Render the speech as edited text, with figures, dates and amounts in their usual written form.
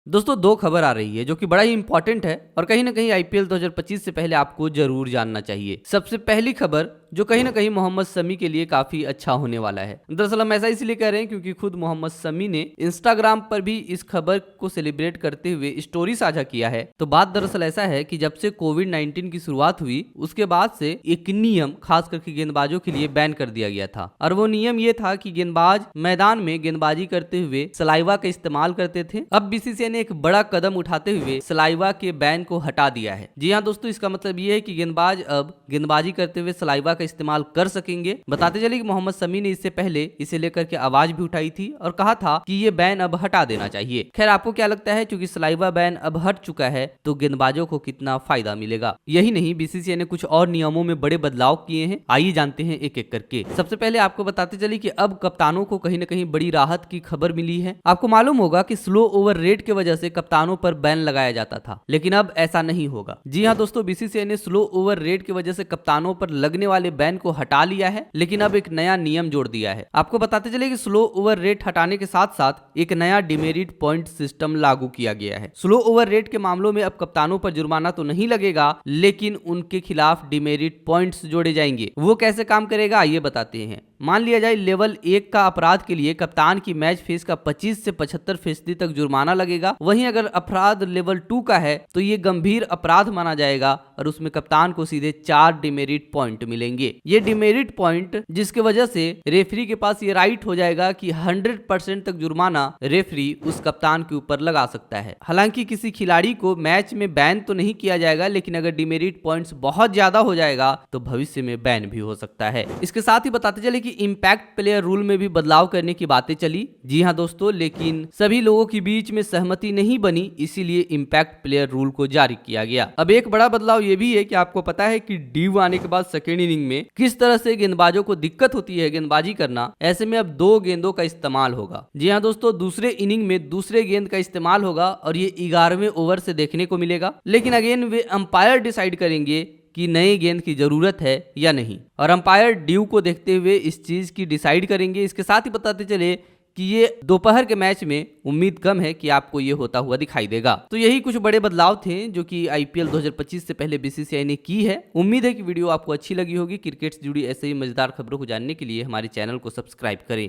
दोस्तों दो खबर आ रही है जो कि बड़ा ही इंपॉर्टेंट है और कहीं ना कहीं आईपीएल 2025 से पहले आपको जरूर जानना चाहिए। सबसे पहली खबर जो कहीं ना कहीं मोहम्मद शमी के लिए काफी अच्छा होने वाला है। दरअसल हम ऐसा इसलिए कह रहे हैं क्योंकि खुद मोहम्मद शमी ने इंस्टाग्राम पर भी इस खबर को सेलिब्रेट करते हुए स्टोरी साझा किया है। तो बात दरअसल ऐसा है कि जब से कोविड-19 की शुरुआत हुई उसके बाद से एक नियम खास करके गेंदबाजों के लिए बैन कर दिया गया था और वो नियम ये था कि गेंदबाज मैदान में गेंदबाजी करते हुए सलाइवा का इस्तेमाल करते थे। अब बीसीसीआई ने एक बड़ा कदम उठाते हुए सलाइवा के बैन को हटा दिया है। जी हाँ दोस्तों, इसका मतलब ये है कि गेंदबाज अब गेंदबाजी करते हुए सलाइवा का इस्तेमाल कर सकेंगे। बताते चले कि मोहम्मद शमी ने इससे पहले इसे लेकर के आवाज भी उठाई थी और कहा था कि ये बैन अब हटा देना चाहिए। खैर आपको क्या लगता है, क्योंकि सलाइवा बैन अब हट चुका है तो गेंदबाजों को कितना फायदा मिलेगा? यही नहीं, बीसीसीआई ने कुछ और नियमों में बड़े बदलाव किए हैं। आइए जानते हैं एक एक करके। सबसे पहले आपको बताते चले कि अब कप्तानों को कहीं ना कहीं बड़ी राहत की खबर मिली है। आपको मालूम होगा कि स्लो ओवर रेट की वजह से कप्तानों पर बैन लगाया जाता था, लेकिन अब ऐसा नहीं होगा। जी हाँ दोस्तों, बीसीसीआई ने स्लो ओवर रेट की वजह से कप्तानों पर लगने वाले बैन को हटा लिया है, लेकिन अब एक नया नियम जोड़ दिया है। आपको बताते चले कि स्लो ओवर रेट हटाने के साथ साथ एक नया डिमेरिट पॉइंट सिस्टम लागू किया गया है। स्लो ओवर रेट के मामलों में अब कप्तानों पर जुर्माना तो नहीं लगेगा, लेकिन उनके खिलाफ डिमेरिट पॉइंट्स जोड़े जाएंगे। वो कैसे काम करेगा आइए बताते हैं। मान लिया जाए लेवल 1 का अपराध के लिए कप्तान की मैच फीस का 25 से 75% तक जुर्माना लगेगा। वहीं अगर अपराध लेवल 2 का है तो ये गंभीर अपराध माना जाएगा और उसमें कप्तान को सीधे 4 डिमेरिट पॉइंट मिलेंगे। ये डिमेरिट पॉइंट जिसकी वजह से रेफरी के पास ये राइट हो जाएगा कि 100% तक जुर्माना रेफरी उस कप्तान के ऊपर लगा सकता है। हालांकि किसी खिलाड़ी को मैच में बैन तो नहीं किया जाएगा, लेकिन अगर डिमेरिट पॉइंट्स बहुत ज्यादा हो जाएगा तो भविष्य में बैन भी हो सकता है। इसके साथ ही बताते चले कि इंपैक्ट प्लेयर रूल में भी बदलाव करने की बातें चली। जी हां दोस्तों, लेकिन सभी लोगों के बीच में सहमति नहीं बनी, इसीलिए इंपैक्ट प्लेयर रूल को जारी किया गया। अब एक बड़ा बदलाव यह भी है कि आपको पता है कि ड्यू आने के बाद सेकेंड इनिंग में किस तरह से गेंदबाजों को दिक्कत होती है गेंदबाजी करना। ऐसे में अब 2 गेंदों का इस्तेमाल होगा। जी हाँ दोस्तों, दूसरे इनिंग में दूसरे गेंद का इस्तेमाल होगा और ये 11वें ओवर से देखने को मिलेगा। लेकिन अगेन वे अंपायर डिसाइड करेंगे कि नए गेंद की जरूरत है या नहीं, और अंपायर ड्यू को देखते हुए इस चीज की डिसाइड करेंगे। इसके साथ ही बताते चले कि ये दोपहर के मैच में उम्मीद कम है कि आपको ये होता हुआ दिखाई देगा। तो यही कुछ बड़े बदलाव थे जो कि आईपीएल 2025 से पहले बीसीसीआई ने की है। उम्मीद है कि वीडियो आपको अच्छी लगी होगी। क्रिकेट से जुड़ी ऐसे ही मजेदार खबरों को जानने के लिए हमारे चैनल को सब्सक्राइब करें।